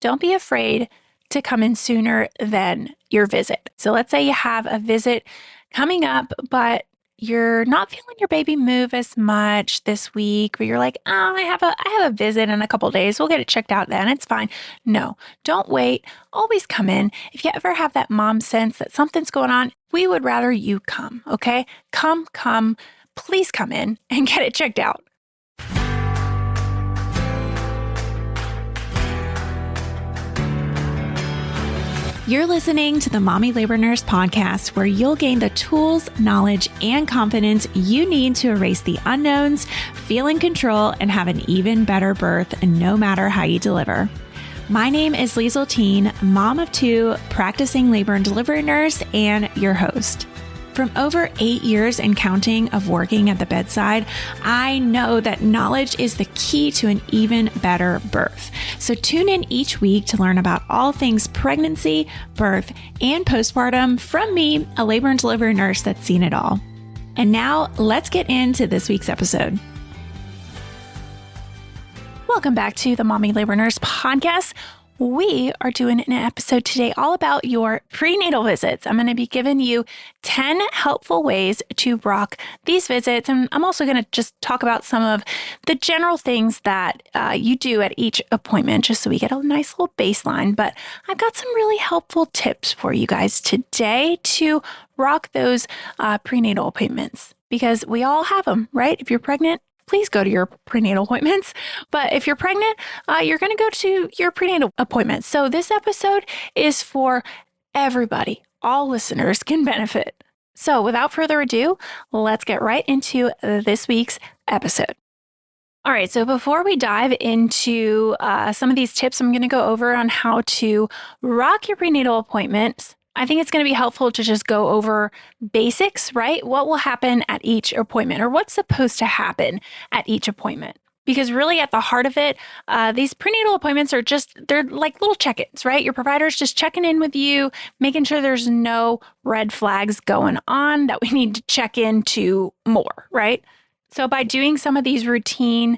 don't be afraid to come in sooner than your visit. So let's say you have a visit coming up, but you're not feeling your baby move as much this week, but you're like, oh, I have a visit in a couple days. We'll get it checked out then. It's fine. No, don't wait. Always come in. If you ever have that mom sense that something's going on, we would rather you come, okay? Come, please come in and get it checked out. You're listening to the Mommy Labor Nurse podcast, where you'll gain the tools, knowledge, and confidence you need to erase the unknowns, feel in control, and have an even better birth no matter how you deliver. My name is Liesl Teen, mom of two, practicing labor and delivery nurse, and your host. From over 8 years and counting of working at the bedside, I know that knowledge is the key to an even better birth. So tune in each week to learn about all things pregnancy, birth, and postpartum from me, a labor and delivery nurse that's seen it all. And now let's get into this week's episode. Welcome back to the Mommy Labor Nurse podcast. We are doing an episode today all about your prenatal visits. I'm going to be giving you 10 helpful ways to rock these visits. And I'm also going to just talk about some of the general things that you do at each appointment, just so we get a nice little baseline. But I've got some really helpful tips for you guys today to rock those prenatal appointments, because we all have them, right? If you're pregnant, please go to your prenatal appointments. But if you're pregnant, you're going to go to your prenatal appointments. So this episode is for everybody. All listeners can benefit. So without further ado, let's get right into this week's episode. All right, so before we dive into some of these tips, I'm going to go over on how to rock your prenatal appointments. I think it's going to be helpful to just go over basics, right? What will happen at each appointment, or what's supposed to happen at each appointment? Because really at the heart of it, these prenatal appointments they're like little check-ins, right? Your provider's just checking in with you, making sure there's no red flags going on that we need to check into more, right? So by doing some of these routine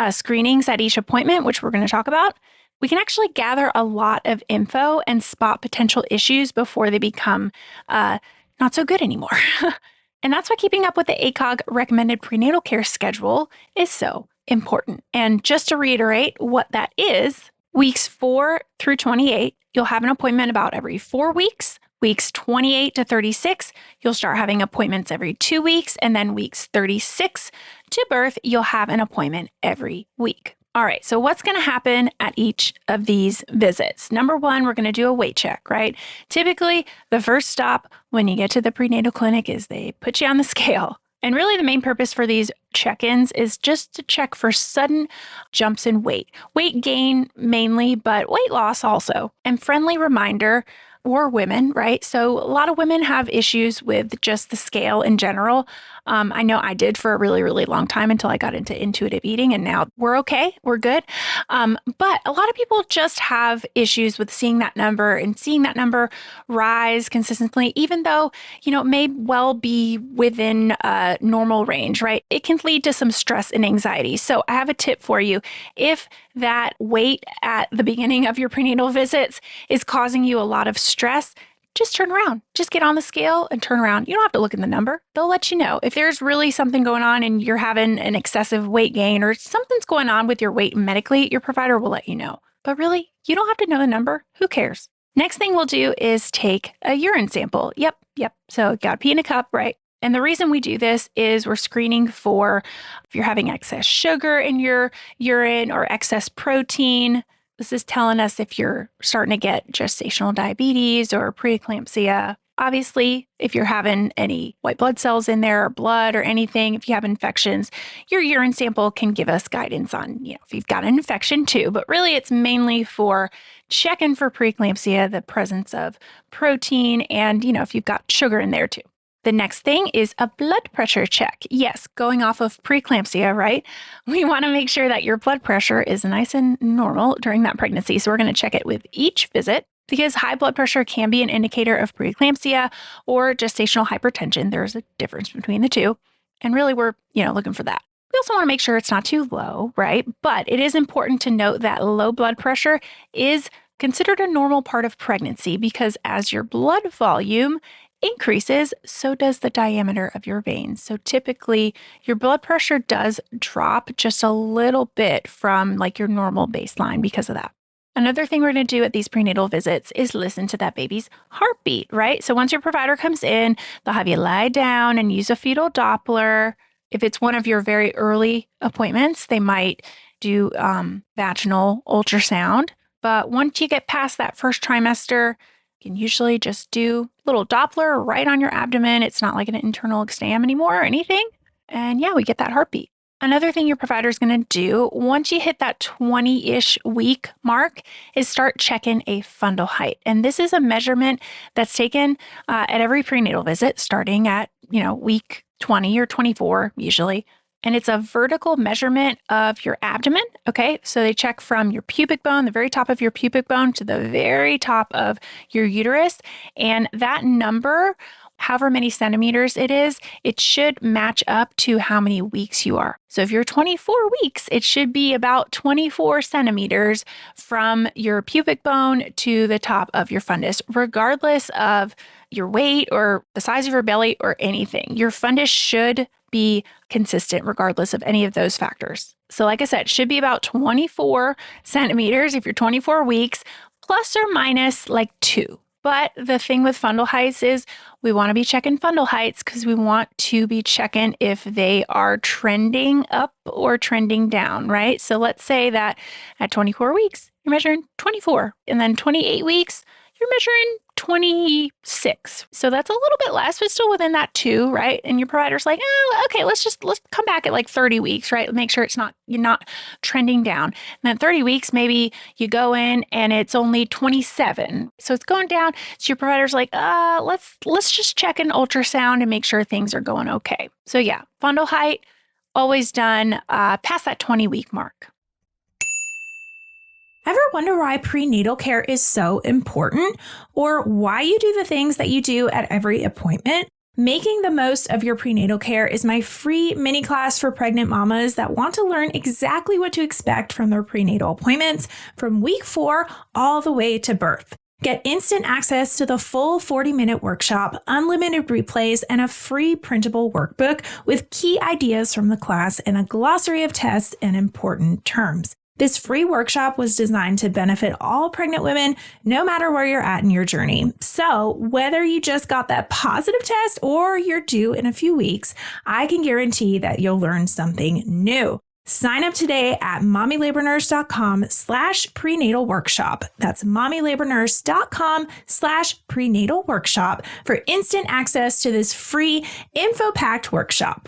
screenings at each appointment, which we're going to talk about, we can actually gather a lot of info and spot potential issues before they become not so good anymore. And that's why keeping up with the ACOG recommended prenatal care schedule is so important. And just to reiterate what that is, weeks 4 through 28, you'll have an appointment about every 4 weeks. Weeks 28 to 36, you'll start having appointments every 2 weeks. And then weeks 36 to birth, you'll have an appointment every week. All right, so what's going to happen at each of these visits? Number one, we're going to do a weight check, right? Typically, the first stop when you get to the prenatal clinic is they put you on the scale. And really the main purpose for these check-ins is just to check for sudden jumps in weight. Weight gain mainly, but weight loss also. And friendly reminder, or women, right? So a lot of women have issues with just the scale in general. I know I did for a really, really long time until I got into intuitive eating, and now we're okay. We're good. But a lot of people just have issues with seeing that number and seeing that number rise consistently, even though, it may well be within a normal range, right? It can lead to some stress and anxiety. So I have a tip for you. If that weight at the beginning of your prenatal visits is causing you a lot of stress, just turn around. Just get on the scale and turn around. You don't have to look at the number. They'll let you know. If there's really something going on and you're having an excessive weight gain or something's going on with your weight medically, your provider will let you know. But really, you don't have to know the number. Who cares? Next thing we'll do is take a urine sample. Yep. So got to pee in a cup, right? And the reason we do this is we're screening for if you're having excess sugar in your urine or excess protein. This is telling us if you're starting to get gestational diabetes or preeclampsia. Obviously, if you're having any white blood cells in there or blood or anything, if you have infections, your urine sample can give us guidance on, if you've got an infection too. But really, it's mainly for checking for preeclampsia, the presence of protein, and, if you've got sugar in there too. The next thing is a blood pressure check. Yes, going off of preeclampsia, right? We want to make sure that your blood pressure is nice and normal during that pregnancy. So we're going to check it with each visit, because high blood pressure can be an indicator of preeclampsia or gestational hypertension. There's a difference between the two. And really, we're, looking for that. We also want to make sure it's not too low, right? But it is important to note that low blood pressure is considered a normal part of pregnancy because as your blood volume increases, so does the diameter of your veins. So typically, your blood pressure does drop just a little bit from like your normal baseline because of that. Another thing we're going to do at these prenatal visits is listen to that baby's heartbeat, right? So once your provider comes in, they'll have you lie down and use a fetal Doppler. If it's one of your very early appointments, they might do vaginal ultrasound. But once you get past that first trimester, you can usually just do a little Doppler right on your abdomen. It's not like an internal exam anymore or anything. And yeah, we get that heartbeat. Another thing your provider is going to do once you hit that 20-ish week mark is start checking a fundal height. And this is a measurement that's taken at every prenatal visit starting at, week 20 or 24 usually. And it's a vertical measurement of your abdomen. Okay. So they check from your pubic bone, the very top of your pubic bone, to the very top of your uterus. And that number, however many centimeters it is, it should match up to how many weeks you are. So if you're 24 weeks, it should be about 24 centimeters from your pubic bone to the top of your fundus, regardless of your weight or the size of your belly or anything. Your fundus should be consistent regardless of any of those factors. So like I said, it should be about 24 centimeters if you're 24 weeks, plus or minus like 2. But the thing with fundal heights is we want to be checking fundal heights because we want to be checking if they are trending up or trending down, right? So let's say that at 24 weeks, you're measuring 24, and then 28 weeks, you're measuring 26. So that's a little bit less, but still within that 2, right? And your provider's like, oh, okay, let's come back at like 30 weeks, right? Make sure you're not trending down. And then 30 weeks, maybe you go in and it's only 27. So it's going down. So your provider's like, let's just check an ultrasound and make sure things are going okay. So yeah, fundal height, always done past that 20-week mark. Ever wonder why prenatal care is so important, or why you do the things that you do at every appointment? Making the most of your prenatal care is my free mini class for pregnant mamas that want to learn exactly what to expect from their prenatal appointments from week 4 all the way to birth. Get instant access to the full 40-minute workshop, unlimited replays, and a free printable workbook with key ideas from the class and a glossary of tests and important terms. This free workshop was designed to benefit all pregnant women, no matter where you're at in your journey. So whether you just got that positive test or you're due in a few weeks, I can guarantee that you'll learn something new. Sign up today at mommylabornurse.com/prenatal workshop. That's mommylabornurse.com/prenatal workshop for instant access to this free info-packed workshop.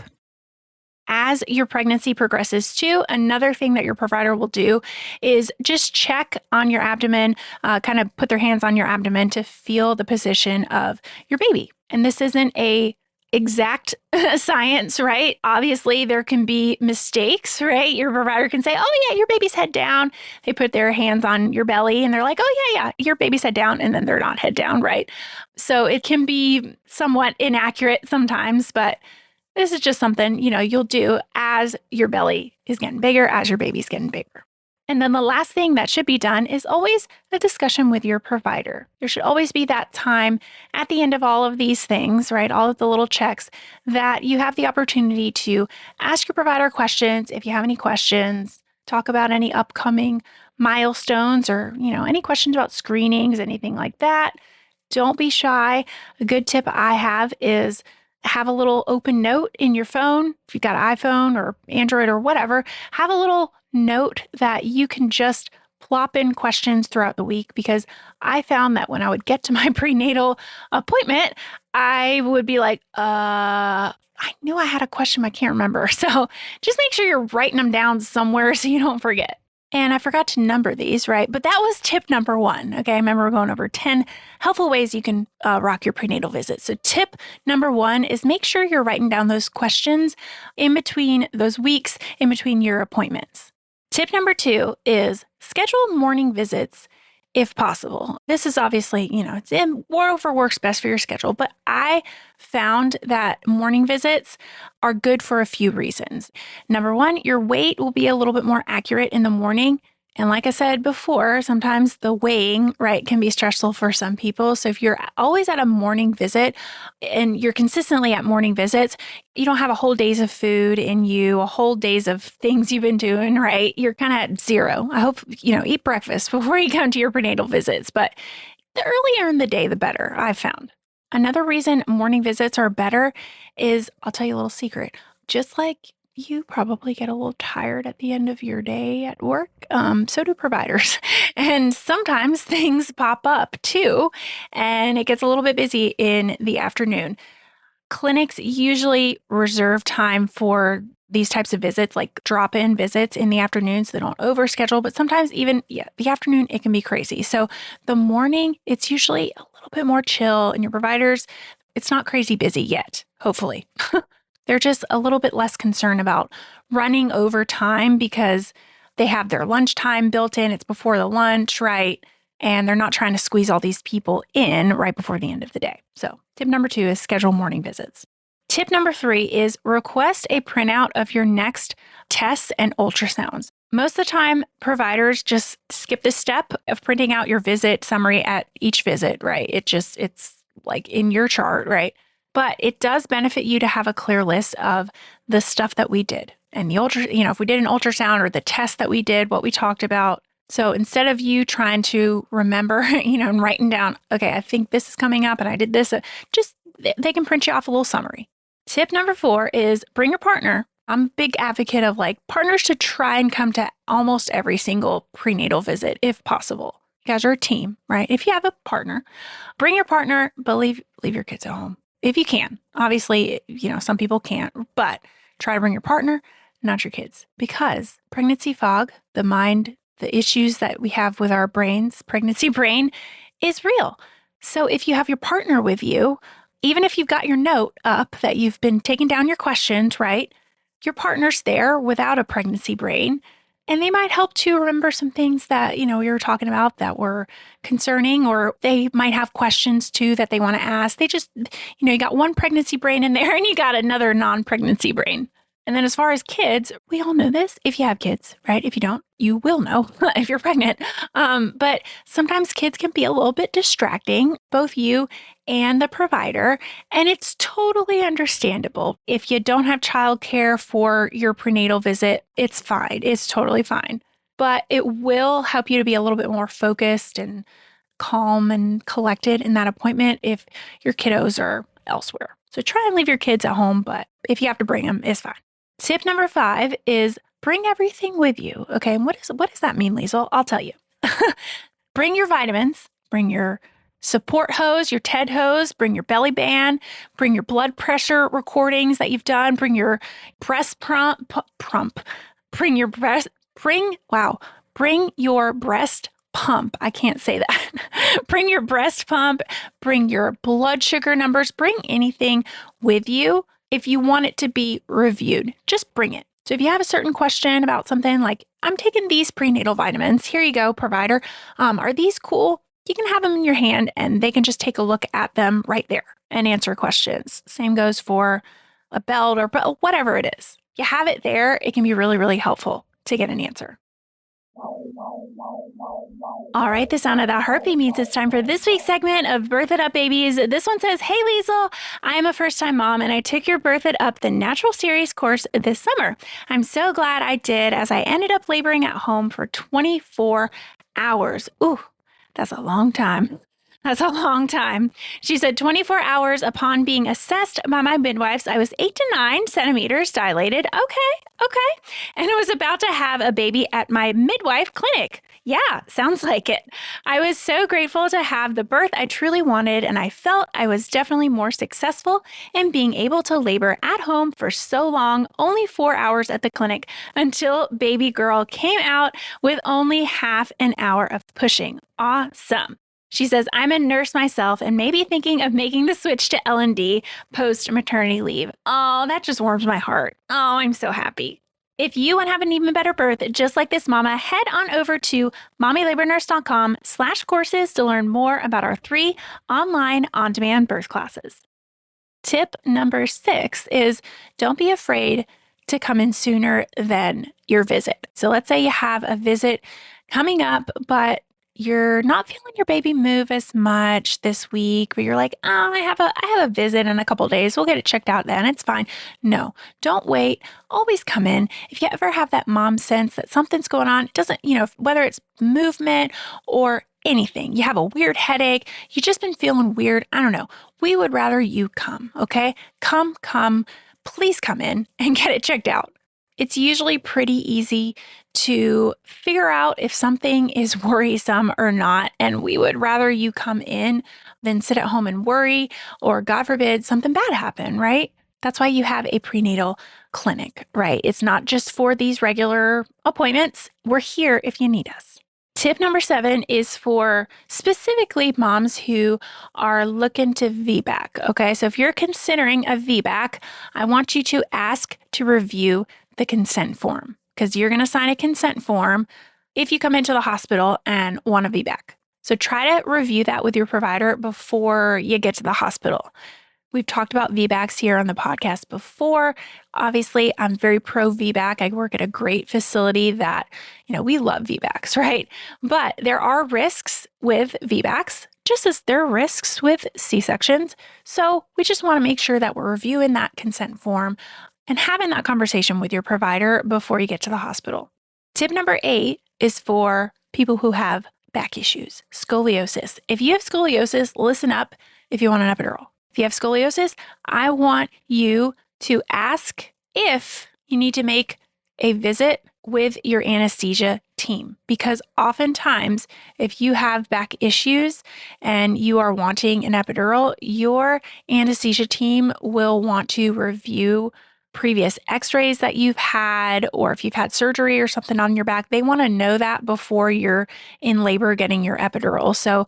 As your pregnancy progresses too, another thing that your provider will do is just check on your abdomen, kind of put their hands on your abdomen to feel the position of your baby. And this isn't a exact science, right? Obviously, there can be mistakes, right? Your provider can say, oh yeah, your baby's head down. They put their hands on your belly and they're like, oh yeah, your baby's head down. And then they're not head down, right? So it can be somewhat inaccurate sometimes, but this is just something, you'll do as your belly is getting bigger, as your baby's getting bigger. And then the last thing that should be done is always a discussion with your provider. There should always be that time at the end of all of these things, right? All of the little checks that you have the opportunity to ask your provider questions. If you have any questions, talk about any upcoming milestones or, any questions about screenings, anything like that. Don't be shy. A good tip I have is have a little open note in your phone. If you've got an iPhone or Android or whatever, have a little note that you can just plop in questions throughout the week, because I found that when I would get to my prenatal appointment, I would be like, I knew I had a question, I can't remember. So just make sure you're writing them down somewhere so you don't forget. And I forgot to number these, right? But that was tip number 1. Okay, I remember we're going over 10 helpful ways you can rock your prenatal visit. So tip number 1 is make sure you're writing down those questions in between those weeks, in between your appointments. Tip number 2 is schedule morning visits if possible. This is obviously, it's in whatever works best for your schedule, but I found that morning visits are good for a few reasons. Number 1, your weight will be a little bit more accurate in the morning. And like I said before, sometimes the weighing, right, can be stressful for some people. So if you're always at a morning visit and you're consistently at morning visits, you don't have a whole days of food in you, a whole days of things you've been doing, right? You're kind of at zero. I hope, eat breakfast before you come to your prenatal visits. But the earlier in the day, the better, I've found. Another reason morning visits are better is, I'll tell you a little secret, just like you probably get a little tired at the end of your day at work. So do providers. And sometimes things pop up too, and it gets a little bit busy in the afternoon. Clinics usually reserve time for these types of visits, like drop-in visits in the afternoon, so they don't overschedule. But sometimes even the afternoon, it can be crazy. So the morning, it's usually a little bit more chill, and your providers, it's not crazy busy yet, hopefully. They're just a little bit less concerned about running over time because they have their lunchtime built in. It's before the lunch, right? And they're not trying to squeeze all these people in right before the end of the day. So, tip number 2 is schedule morning visits. Tip number 3 is request a printout of your next tests and ultrasounds. Most of the time, providers just skip the step of printing out your visit summary at each visit, right? It's like in your chart, right? But it does benefit you to have a clear list of the stuff that we did and if we did an ultrasound or the test that we did, what we talked about. So instead of you trying to remember, and writing down, okay, I think this is coming up and I did this, just they can print you off a little summary. Tip number 4 is bring your partner. I'm a big advocate of partners should try and come to almost every single prenatal visit if possible. You guys are a team, right? If you have a partner, bring your partner, but leave your kids at home. If you can. Obviously, some people can't, but try to bring your partner, not your kids, because pregnancy fog, the mind, the issues that we have with our brains, pregnancy brain is real. So if you have your partner with you, even if you've got your note up that you've been taking down your questions, right? Your partner's there without a pregnancy brain. And they might help to remember some things that, we were talking about that were concerning, or they might have questions too that they want to ask. They just, you got one pregnancy brain in there and you got another non-pregnancy brain. And then as far as kids, we all know this if you have kids, right? If you don't, you will know if you're pregnant. But sometimes kids can be a little bit distracting, both you and the provider. And it's totally understandable. If you don't have childcare for your prenatal visit, it's fine. It's totally fine. But it will help you to be a little bit more focused and calm and collected in that appointment if your kiddos are elsewhere. So try and leave your kids at home, but if you have to bring them, it's fine. Tip number 5 is bring everything with you. Okay, and what does that mean, Liesl? I'll tell you. Bring your vitamins, bring your support hose, your TED hose, bring your belly band, bring your blood pressure recordings that you've done, bring your breast bring your breast pump. I can't say that. Bring your breast pump, bring your blood sugar numbers, bring anything with you. If you want it to be reviewed, just bring it. So if you have a certain question about something like, I'm taking these prenatal vitamins, here you go, provider. Are these cool? You can have them in your hand and they can just take a look at them right there and answer questions. Same goes for a belt or whatever it is. You have it there. It can be really, really helpful to get an answer. All right, the sound of that heartbeat means it's time for this week's segment of Birth It Up Babies. This one says, hey, Liesl, I am a first-time mom and I took your Birth It Up, the Natural Series course this summer. I'm so glad I did, as I ended up laboring at home for 24 hours. Ooh, that's a long time. That's a long time. She said 24 hours upon being assessed by my midwives. I was 8 to 9 centimeters dilated. Okay. And I was about to have a baby at my midwife clinic. Yeah, sounds like it. I was so grateful to have the birth I truly wanted, and I felt I was definitely more successful in being able to labor at home for so long, only 4 hours at the clinic, until baby girl came out with only half an hour of pushing. Awesome. She says, I'm a nurse myself and maybe thinking of making the switch to L&D post-maternity leave. Oh, that just warms my heart. Oh, I'm so happy. If you want to have an even better birth, just like this mama, head on over to mommylabornurse.com/courses to learn more about our 3 online on-demand birth classes. Tip number 6 is don't be afraid to come in sooner than your visit. So let's say you have a visit coming up, but you're not feeling your baby move as much this week, but you're like, oh, I have a visit in a couple days. We'll get it checked out then. It's fine. No, don't wait. Always come in. If you ever have that mom sense that something's going on, it doesn't, whether it's movement or anything, you have a weird headache, you just been feeling weird. I don't know. We would rather you come. Okay. Come, please come in and get it checked out. It's usually pretty easy to figure out if something is worrisome or not. And we would rather you come in than sit at home and worry, or God forbid, something bad happen, right? That's why you have a prenatal clinic, right? It's not just for these regular appointments. We're here if you need us. Tip number 7 is for specifically moms who are looking to VBAC. Okay, so if you're considering a VBAC, I want you to ask to review the consent form, because you're going to sign a consent form if you come into the hospital and want a VBAC. So try to review that with your provider before you get to the hospital. We've talked about VBACs here on the podcast before. Obviously, I'm very pro VBAC. I work at a great facility that, we love VBACs, right? But there are risks with VBACs, just as there are risks with C-sections. So we just want to make sure that we're reviewing that consent form and having that conversation with your provider before you get to the hospital. Tip number 8 is for people who have back issues, scoliosis. If you have scoliosis, listen up if you want an epidural. If you have scoliosis, I want you to ask if you need to make a visit with your anesthesia team, because oftentimes if you have back issues and you are wanting an epidural, your anesthesia team will want to review previous x-rays that you've had, or if you've had surgery or something on your back. They want to know that before you're in labor getting your epidural. So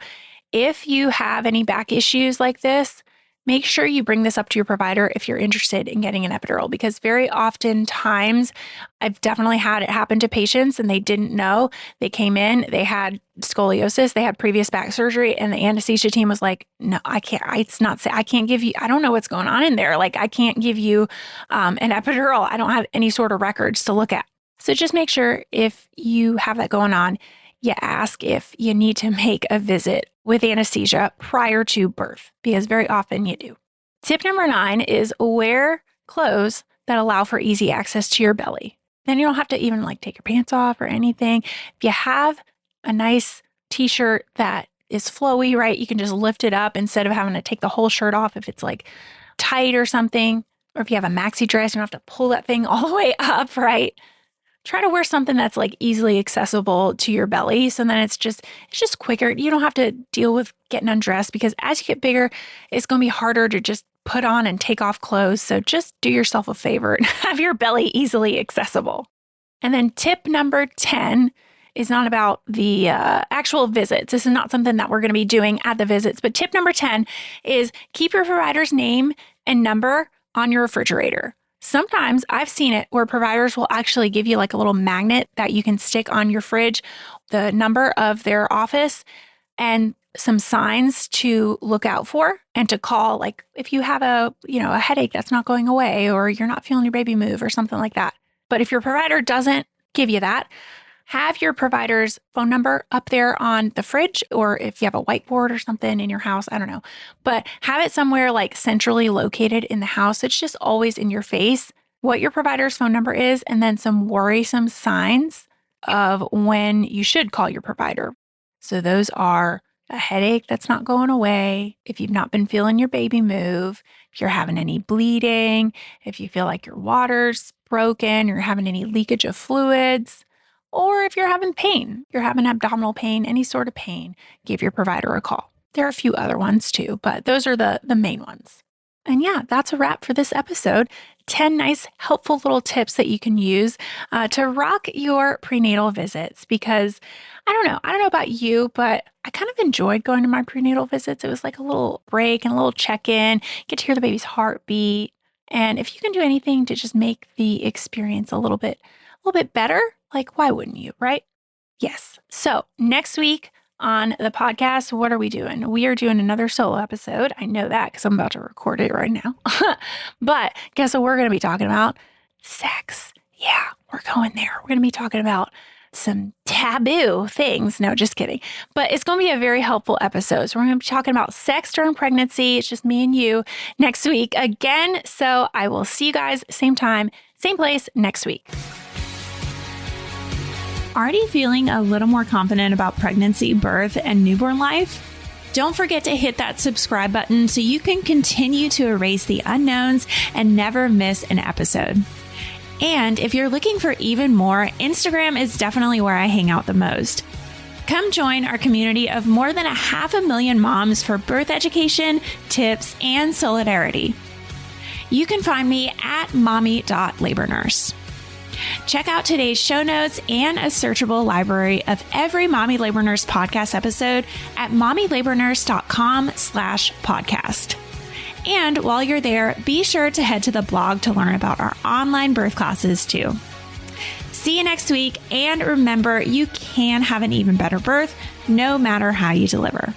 if you have any back issues like this, make sure you bring this up to your provider if you're interested in getting an epidural, because very often times I've definitely had it happen to patients and they didn't know. They came in, they had scoliosis, they had previous back surgery, and the anesthesia team was like, no, I can't, I can't give you, I don't know what's going on in there. Like, I can't give you an epidural. I don't have any sort of records to look at. So just make sure if you have that going on, you ask if you need to make a visit with anesthesia prior to birth, because very often you do. Tip number 9 is wear clothes that allow for easy access to your belly. Then you don't have to even take your pants off or anything. If you have a nice t-shirt that is flowy, right, you can just lift it up instead of having to take the whole shirt off if it's tight or something. Or if you have a maxi dress, you don't have to pull that thing all the way up, right? Try to wear something that's easily accessible to your belly. So then it's just quicker. You don't have to deal with getting undressed, because as you get bigger, it's going to be harder to just put on and take off clothes. So just do yourself a favor and have your belly easily accessible. And then tip number 10 is not about the actual visits. This is not something that we're going to be doing at the visits. But tip number 10 is keep your provider's name and number on your refrigerator. Sometimes I've seen it where providers will actually give you a little magnet that you can stick on your fridge, the number of their office, and some signs to look out for and to call, if you have a headache that's not going away, or you're not feeling your baby move or something like that. But if your provider doesn't give you that, have your provider's phone number up there on the fridge, or if you have a whiteboard or something in your house, I don't know, but have it somewhere centrally located in the house. It's just always in your face what your provider's phone number is, and then some worrisome signs of when you should call your provider. So those are a headache that's not going away, if you've not been feeling your baby move, if you're having any bleeding, if you feel like your water's broken, you're having any leakage of fluids, or if you're having pain, you're having abdominal pain, any sort of pain, give your provider a call. There are a few other ones too, but those are the main ones. And yeah, that's a wrap for this episode. 10 nice, helpful little tips that you can use to rock your prenatal visits, because I don't know about you, but I kind of enjoyed going to my prenatal visits. It was like a little break and a little check-in, get to hear the baby's heartbeat. And if you can do anything to just make the experience a little bit better, why wouldn't you, right? Yes. So next week on the podcast, what are we doing? We are doing another solo episode. I know that because I'm about to record it right now. But guess what we're going to be talking about? Sex. Yeah, we're going there. We're going to be talking about some taboo things. No, just kidding. But it's going to be a very helpful episode. So we're going to be talking about sex during pregnancy. It's just me and you next week again. So I will see you guys same time, same place next week. Already feeling a little more confident about pregnancy, birth, and newborn life? Don't forget to hit that subscribe button so you can continue to erase the unknowns and never miss an episode. And if you're looking for even more, Instagram is definitely where I hang out the most. Come join our community of more than 500,000 moms for birth education, tips, and solidarity. You can find me at mommy.labornurse. Check out today's show notes and a searchable library of every Mommy Labor Nurse podcast episode at mommylabornurse.com/podcast. And while you're there, be sure to head to the blog to learn about our online birth classes too. See you next week. And remember, you can have an even better birth no matter how you deliver.